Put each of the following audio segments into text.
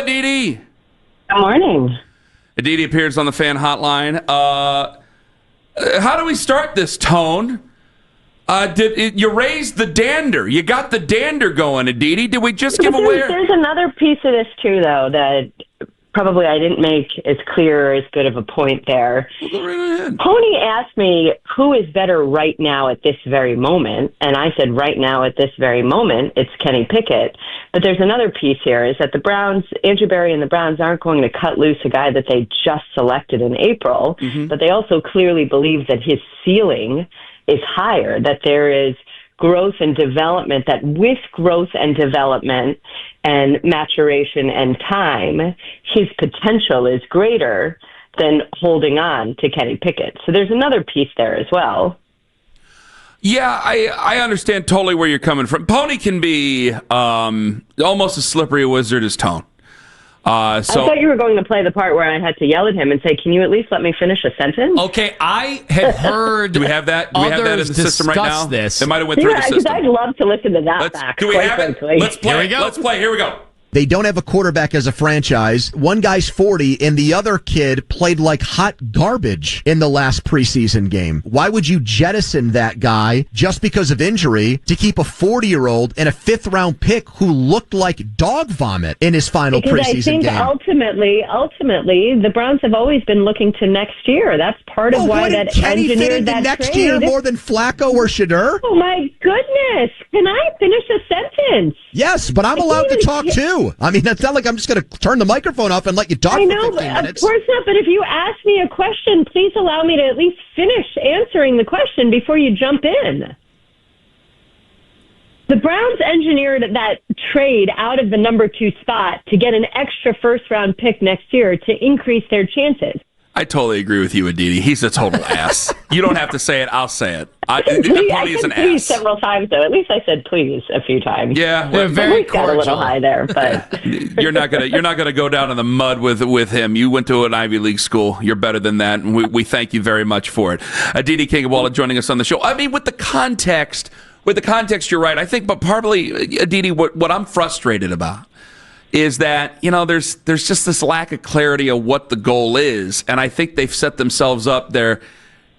Aditi. Good morning. Aditi appears on the fan hotline. How do we start this, Tone? You raised the dander. You got the dander going, Aditi. Did we just give away? There's another piece of this, too, though, that probably I didn't make as clear or as good of a point there. Go right ahead. Pony asked me who is better right now at this very moment, and I said right now at this very moment, it's Kenny Pickett. But there's another piece here, is that the Browns, Andrew Berry and the Browns aren't going to cut loose a guy that they just selected in April, but they also clearly believe that his ceiling is higher, that there is growth and development, that with growth and development and maturation and time, his potential is greater than holding on to Kenny Pickett. So there's another piece there as well. Yeah, I understand totally where you're coming from. Pony can be almost as slippery a wizard as Tone. I thought you were going to play the part where I had to yell at him and say, "Can you at least let me finish a sentence?" Okay, I have heard. Do we have that? Do we have that in the system right now? This. It might have went through the system. Because I'd love to listen to that back. Do we have it? Let's play. Here we go. Let's play. Here we go. They don't have a quarterback as a franchise. One guy's 40, and the other kid played like hot garbage in the last preseason game. Why would you jettison that guy just because of injury to keep a 40-year-old and a fifth-round pick who looked like dog vomit in his final preseason game? I think ultimately, the Browns have always been looking to next year. That's part of why that Kenny fit engineered into that next trade. year more than Flacco or Shedeur? Oh, my goodness. Can I finish a sentence? Yes, but I'm allowed to talk, too. I mean, it's not like I'm just going to turn the microphone off and let you talk I know, for 15 minutes. Of course not, but if you ask me a question, please allow me to at least finish answering the question before you jump in. The Browns engineered that trade out of the number 2 spot to get an extra first-round pick next year to increase their chances. I totally agree with you, Aditi. He's a total ass. You don't have to say it. I'll say it. I Pony is an said please ass. several times, though. At least I said please a few times. Yeah, They're very got a little high there, but you're not gonna go down in the mud with him. You went to an Ivy League school. You're better than that, and we thank you very much for it. Aditi Kinkhabwala joining us on the show. I mean, with the context, you're right. I think, but partly, Aditi, what I'm frustrated about is that, there's just this lack of clarity of what the goal is, and I think they've set themselves up there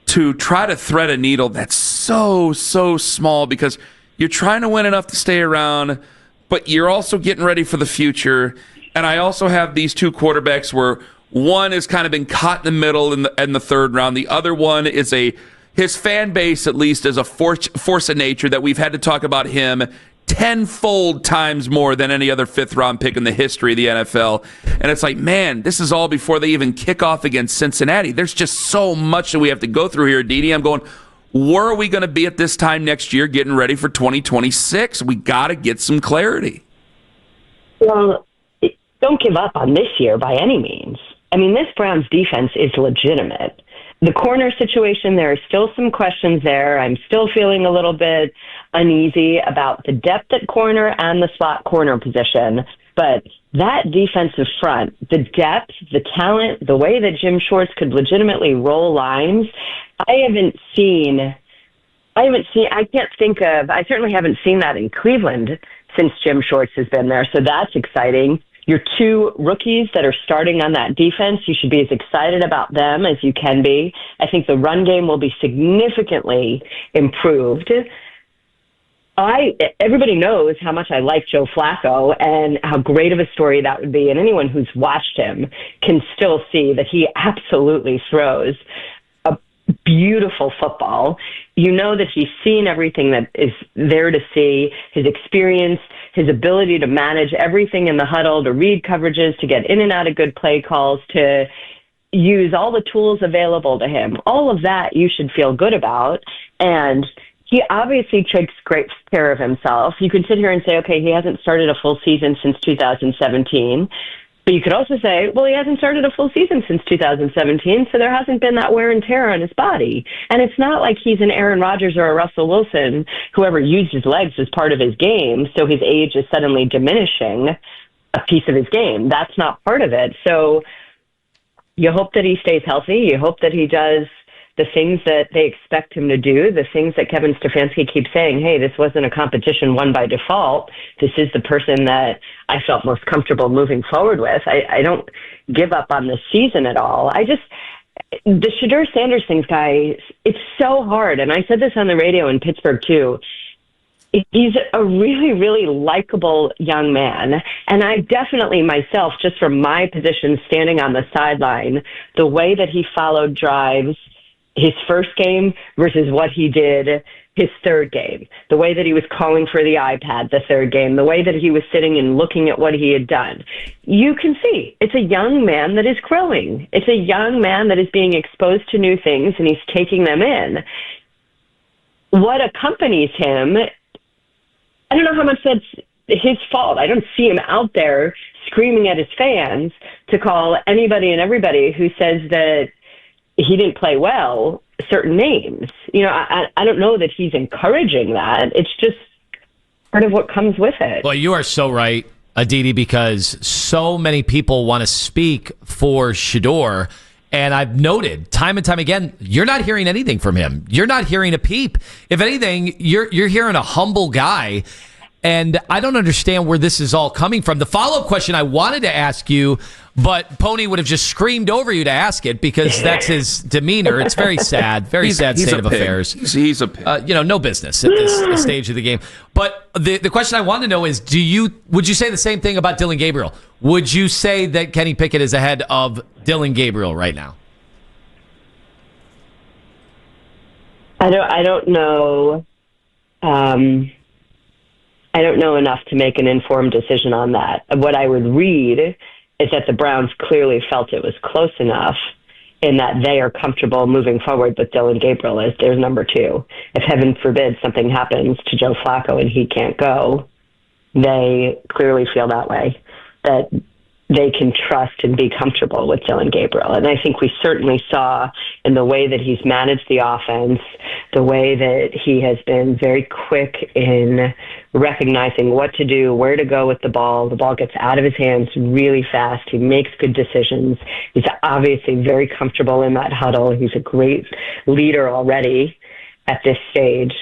to try to thread a needle that's so small, because you're trying to win enough to stay around, but you're also getting ready for the future. And I also have these two quarterbacks where one has kind of been caught in the middle in the third round. The other one is his fan base, at least, is a force of nature that we've had to talk about him tenfold times more than any other fifth-round pick in the history of the NFL. And it's like, man, this is all before they even kick off against Cincinnati. There's just so much that we have to go through here, Aditi. I'm going, where are we going to be at this time next year getting ready for 2026? We got to get some clarity. Well, don't give up on this year by any means. I mean, this Browns defense is legitimate. The corner situation, there are still some questions there. I'm still feeling a little bit uneasy about the depth at corner and the slot corner position. But that defensive front, the depth, the talent, the way that Jim Schwartz could legitimately roll lines, I certainly haven't seen that in Cleveland since Jim Schwartz has been there. So that's exciting. Your 2 rookies that are starting on that defense, you should be as excited about them as you can be. I think the run game will be significantly improved. Everybody knows how much I like Joe Flacco and how great of a story that would be. And anyone who's watched him can still see that he absolutely throws a beautiful football. You know that he's seen everything that is there to see, his experience, his ability to manage everything in the huddle, to read coverages, to get in and out of good play calls, to use all the tools available to him. All of that you should feel good about. And he obviously takes great care of himself. You could sit here and say, okay, he hasn't started a full season since 2017. But you could also say, well, he hasn't started a full season since 2017, so there hasn't been that wear and tear on his body. And it's not like he's an Aaron Rodgers or a Russell Wilson, whoever used his legs as part of his game, so his age is suddenly diminishing a piece of his game. That's not part of it. So you hope that he stays healthy. You hope that he does the things that they expect him to do, the things that Kevin Stefanski keeps saying, hey, this wasn't a competition won by default. This is the person that I felt most comfortable moving forward with. I don't give up on this season at all. The Shedeur Sanders things, guys, it's so hard. And I said this on the radio in Pittsburgh, too. He's a really, really likable young man. And I definitely myself, just from my position standing on the sideline, the way that he followed drives his first game versus what he did his third game, the way that he was calling for the iPad the third game, the way that he was sitting and looking at what he had done. You can see it's a young man that is growing. It's a young man that is being exposed to new things, and he's taking them in. What accompanies him, I don't know how much that's his fault. I don't see him out there screaming at his fans to call anybody and everybody who says that he didn't play well certain names. I don't know that he's encouraging that. It's just part of what comes with it. Well, you are so right, Aditi, because so many people want to speak for Shedeur. And I've noted time and time again, you're not hearing anything from him. You're not hearing a peep. If anything, you're hearing a humble guy. And I don't understand where this is all coming from. The follow-up question I wanted to ask you, but Pony would have just screamed over you to ask it because that's his demeanor. It's very sad, sad state of affairs. He's a pig. No business at this stage of the game. But the question I want to know is, would you say the same thing about Dillon Gabriel? Would you say that Kenny Pickett is ahead of Dillon Gabriel right now? I don't know. I don't know enough to make an informed decision on that. What I would read is that the Browns clearly felt it was close enough in that they are comfortable moving forward with Dillon Gabriel as their number two. If heaven forbid something happens to Joe Flacco and he can't go, they clearly feel that way, that they can trust and be comfortable with Dillon Gabriel. And I think we certainly saw in the way that he's managed the offense, the way that he has been very quick in recognizing what to do, where to go with the ball. The ball gets out of his hands really fast. He makes good decisions. He's obviously very comfortable in that huddle. He's a great leader already at this stage.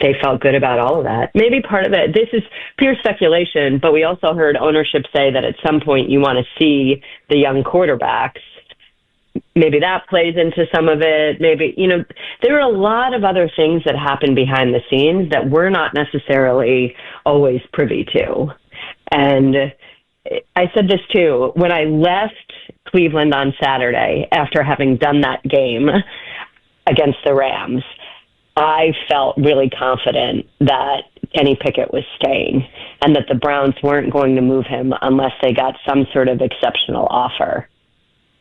They felt good about all of that. Maybe part of it, this is pure speculation, but we also heard ownership say that at some point you want to see the young quarterbacks. Maybe that plays into some of it. Maybe, there are a lot of other things that happen behind the scenes that we're not necessarily always privy to. And I said this too, when I left Cleveland on Saturday after having done that game against the Rams, I felt really confident that Kenny Pickett was staying and that the Browns weren't going to move him unless they got some sort of exceptional offer.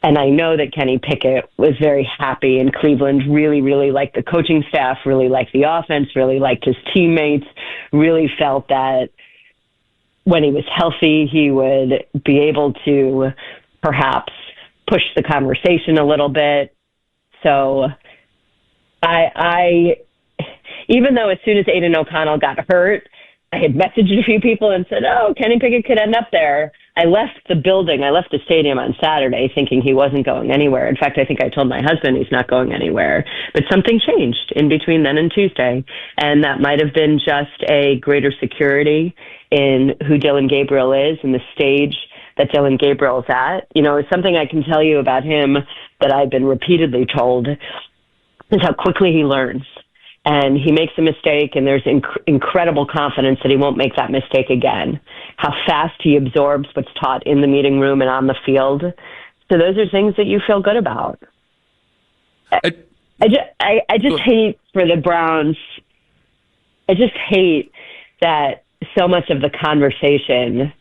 And I know that Kenny Pickett was very happy, and Cleveland really, really liked the coaching staff, really liked the offense, really liked his teammates, really felt that when he was healthy, he would be able to perhaps push the conversation a little bit. So I even though as soon as Aiden O'Connell got hurt, I had messaged a few people and said, Kenny Pickett could end up there. I left the building, I left the stadium on Saturday thinking he wasn't going anywhere. In fact, I think I told my husband he's not going anywhere. But something changed in between then and Tuesday, and that might have been just a greater security in who Dillon Gabriel is and the stage that Dillon Gabriel's at. Something I can tell you about him that I've been repeatedly told is how quickly he learns. And he makes a mistake, and there's incredible confidence that he won't make that mistake again. How fast he absorbs what's taught in the meeting room and on the field. So those are things that you feel good about. I just hate for the Browns. I just hate that so much of the conversation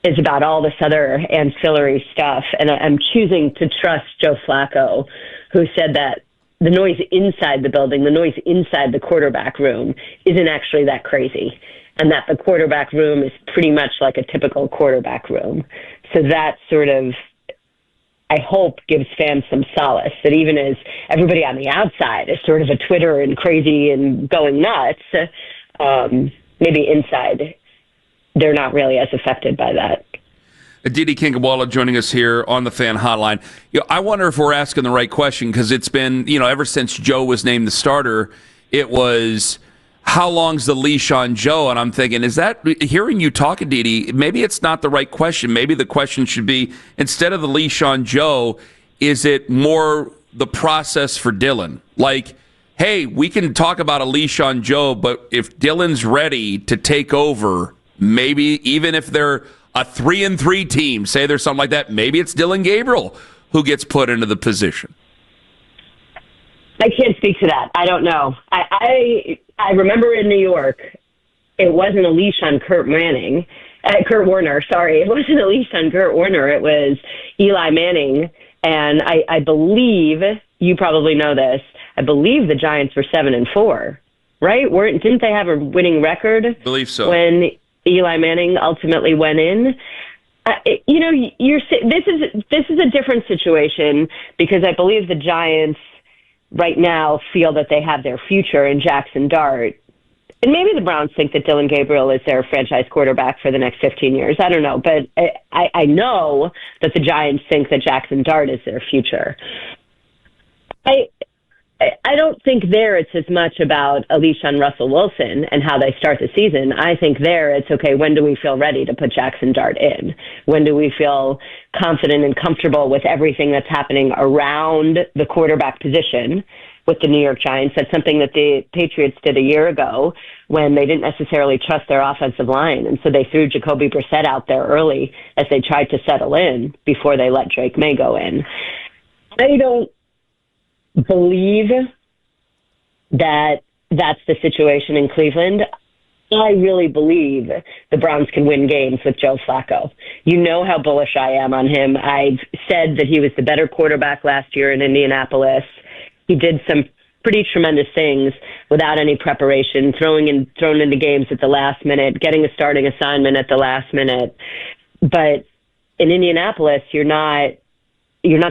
is about all this other ancillary stuff. And I'm choosing to trust Joe Flacco, who said that the noise inside the building, the noise inside the quarterback room isn't actually that crazy, and that the quarterback room is pretty much like a typical quarterback room. So that sort of, I hope, gives fans some solace that even as everybody on the outside is sort of a Twitter and crazy and going nuts, maybe inside they're not really as affected by that. Aditi Kinkhabwala joining us here on the Fan Hotline. I wonder if we're asking the right question, because it's been, ever since Joe was named the starter, it was, how long's the leash on Joe? And I'm thinking, hearing you talk, Aditi, maybe it's not the right question. Maybe the question should be, instead of the leash on Joe, is it more the process for Dillon? Like, hey, we can talk about a leash on Joe, but if Dillon's ready to take over, maybe even if they're a 3-3 team, say there's something like that, maybe it's Dillon Gabriel who gets put into the position. I can't speak to that. I don't know. I remember in New York, it wasn't a leash on Kurt Warner. Sorry, it wasn't a leash on Kurt Warner. It was Eli Manning, and I believe, you probably know this, I believe the Giants were 7-4, right? Didn't they have a winning record? I believe so. When Eli Manning ultimately went in. This is a different situation, because I believe the Giants right now feel that they have their future in Jackson Dart. And maybe the Browns think that Dillon Gabriel is their franchise quarterback for the next 15 years. I don't know. But I know that the Giants think that Jackson Dart is their future. I don't think there it's as much about a leash on Russell Wilson and how they start the season. I think there it's, okay, when do we feel ready to put Jackson Dart in? When do we feel confident and comfortable with everything that's happening around the quarterback position with the New York Giants? That's something that the Patriots did a year ago when they didn't necessarily trust their offensive line. And so they threw Jacoby Brissett out there early as they tried to settle in before they let Drake May go in. I don't believe that that's the situation in Cleveland. I really believe the Browns can win games with Joe Flacco. You know how bullish I am on him. I've said that he was the better quarterback last year in Indianapolis. He did some pretty tremendous things without any preparation, thrown into games at the last minute, getting a starting assignment at the last minute. But in Indianapolis, you're not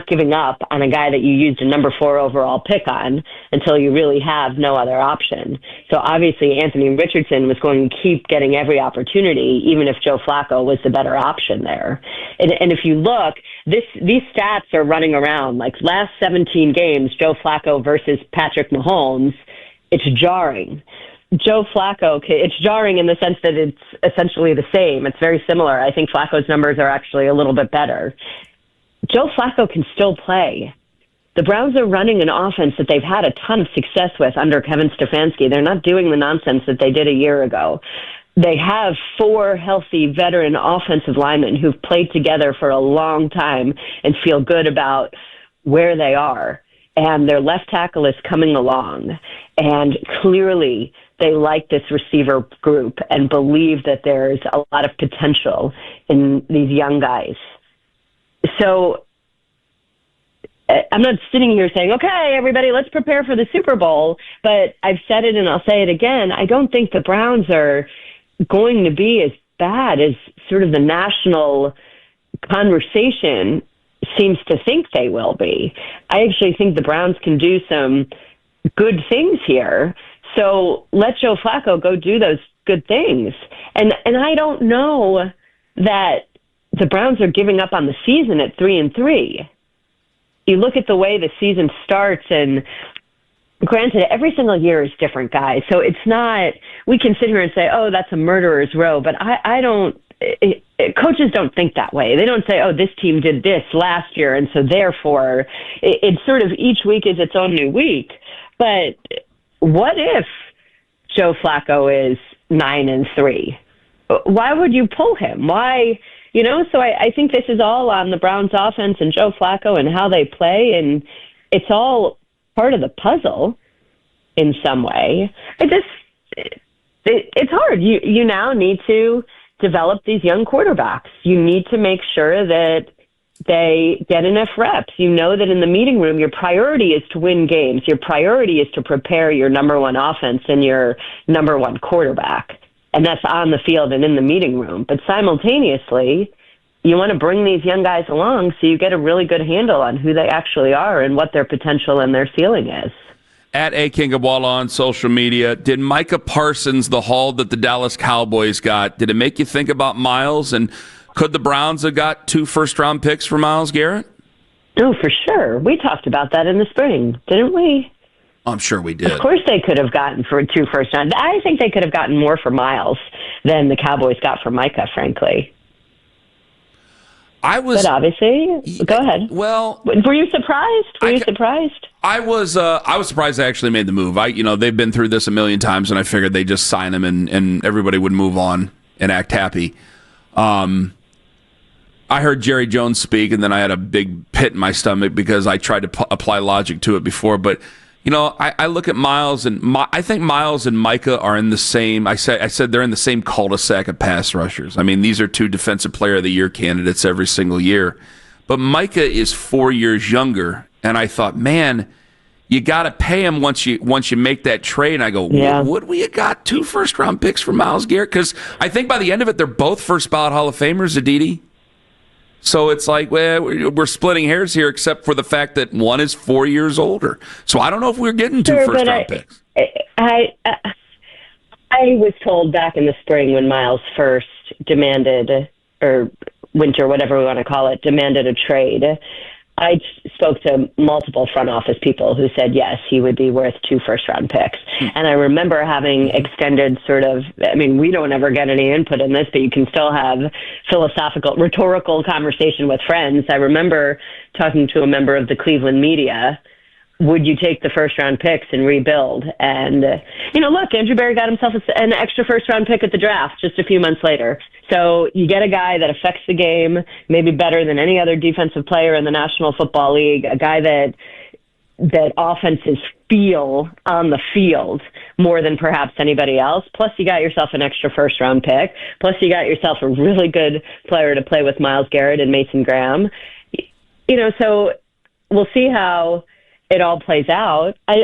giving up on a guy that you used a number 4 overall pick on until you really have no other option. So obviously Anthony Richardson was going to keep getting every opportunity, even if Joe Flacco was the better option there. And if you look, these stats are running around, like last 17 games, Joe Flacco versus Patrick Mahomes, it's jarring. Joe Flacco, it's jarring in the sense that it's essentially the same. It's very similar. I think Flacco's numbers are actually a little bit better. Joe Flacco can still play. The Browns are running an offense that they've had a ton of success with under Kevin Stefanski. They're not doing the nonsense that they did a year ago. They have 4 healthy veteran offensive linemen who've played together for a long time and feel good about where they are. And their left tackle is coming along. And clearly they like this receiver group and believe that there's a lot of potential in these young guys. So I'm not sitting here saying, okay, everybody, let's prepare for the Super Bowl. But I've said it and I'll say it again. I don't think the Browns are going to be as bad as sort of the national conversation seems to think they will be. I actually think the Browns can do some good things here. So let Joe Flacco go do those good things. And I don't know that the Browns are giving up on the season at 3-3. You look at the way the season starts, and granted, every single year is different, guys. So it's not, we can sit here and say, oh, that's a murderer's row, but I don't, coaches don't think that way. They don't say, oh, this team did this last year, and so therefore it's sort of each week is its own new week. But what if Joe Flacco is 9-3? Why would you pull him? Why? So I think this is all on the Browns offense and Joe Flacco and how they play, and it's all part of the puzzle in some way. It's hard. You now need to develop these young quarterbacks. You need to make sure that they get enough reps. You know that in the meeting room, your priority is to win games. Your priority is to prepare your number 1 offense and your number 1 quarterback. And that's on the field and in the meeting room. But simultaneously, you want to bring these young guys along so you get a really good handle on who they actually are and what their potential and their ceiling is. At A. Kinkhabwala on social media, did Micah Parsons, the haul that the Dallas Cowboys got, did it make you think about Miles? And Could the Browns have got 2 first-round picks for Myles Garrett? Oh, for sure. We talked about that in the spring, didn't we? I'm sure we did. Of course they could have gotten for 2 first round. I think they could have gotten more for Myles than the Cowboys got for Micah, frankly. But obviously, go ahead. Well, were you surprised? Surprised? I was surprised they actually made the move. They've been through this a million times, and I figured they'd just sign him and everybody would move on and act happy. I heard Jerry Jones speak, and then I had a big pit in my stomach because I tried to apply logic to it before. But I look at Myles, and I think Myles and Micah are in the same. I said they're in the same cul-de-sac of pass rushers. I mean, these are 2 Defensive Player of the Year candidates every single year. But Micah is 4 years younger, and I thought, man, you got to pay him once you make that trade. And I go, would we have got 2 first-round picks for Myles Garrett? Because I think by the end of it, they're both first-ballot Hall of Famers, Aditi. So it's like, well, we're splitting hairs here, except for the fact that one is 4 years older. So I don't know if we're getting 2 first-round picks. I was told back in the spring when Myles first demanded, or winter, whatever we want to call it, demanded a trade. I spoke to multiple front office people who said, yes, he would be worth 2 first-round picks. And I remember having extended we don't ever get any input in this, but you can still have philosophical, rhetorical conversation with friends. I remember talking to a member of the Cleveland media, would you take the first-round picks and rebuild? And, look, Andrew Berry got himself an extra first-round pick at the draft just a few months later. So you get a guy that affects the game maybe better than any other defensive player in the National Football League, a guy that offenses feel on the field more than perhaps anybody else. Plus, you got yourself an extra first-round pick. Plus, you got yourself a really good player to play with Myles Garrett and Mason Graham. So we'll see how it all plays out. I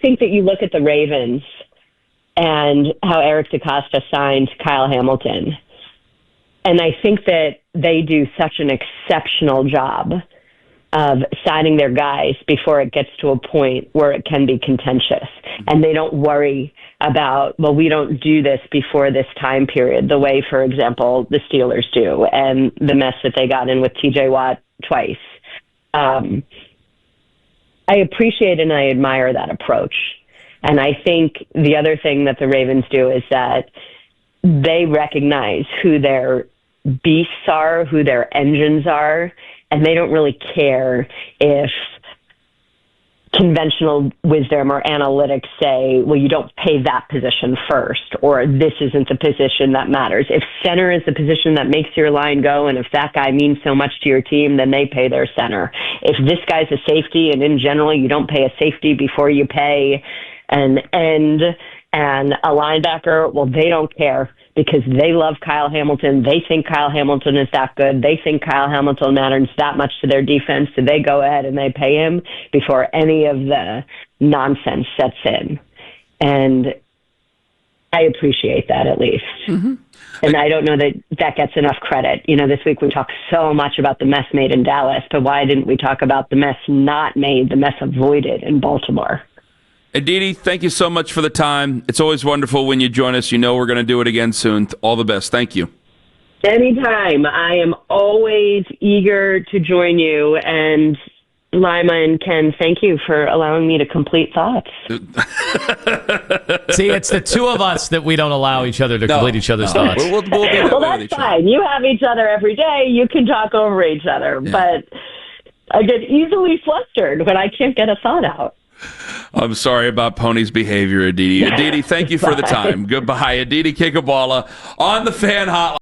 think that you look at the Ravens and how Eric DeCosta signed Kyle Hamilton, and I think that they do such an exceptional job of signing their guys before it gets to a point where it can be contentious. And they don't worry about, well, we don't do this before this time period, the way, for example, the Steelers do, and the mess that they got in with TJ Watt twice. I appreciate and I admire that approach. And I think the other thing that the Ravens do is that they recognize who their beasts are, who their engines are, and they don't really care if conventional wisdom or analytics say, well, you don't pay that position first, or this isn't the position that matters. If center is the position that makes your line go, and if that guy means so much to your team, then they pay their center. If this guy's a safety, and in general, you don't pay a safety before you pay an end and a linebacker, well, they don't care because they love Kyle Hamilton. They think Kyle Hamilton is that good. They think Kyle Hamilton matters that much to their defense, so they go ahead and they pay him before any of the nonsense sets in. And I appreciate that, at least. Mm-hmm. And I don't know that gets enough credit. This week we talked so much about the mess made in Dallas, but why didn't we talk about the mess not made, the mess avoided in Baltimore? Aditi, thank you so much for the time. It's always wonderful when you join us. We're going to do it again soon. All the best. Thank you. Anytime. I am always eager to join you. And Lima and Ken, thank you for allowing me to complete thoughts. See, it's the two of us that we don't allow each other to complete each other's thoughts. We'll be that way with each fine. Other. You have each other every day. You can talk over each other. Yeah. But I get easily flustered when I can't get a thought out. I'm sorry about Pony's behavior, Aditi. Aditi, thank you for the time. Goodbye. Aditi Kinkhabwala on the Fan Hotline.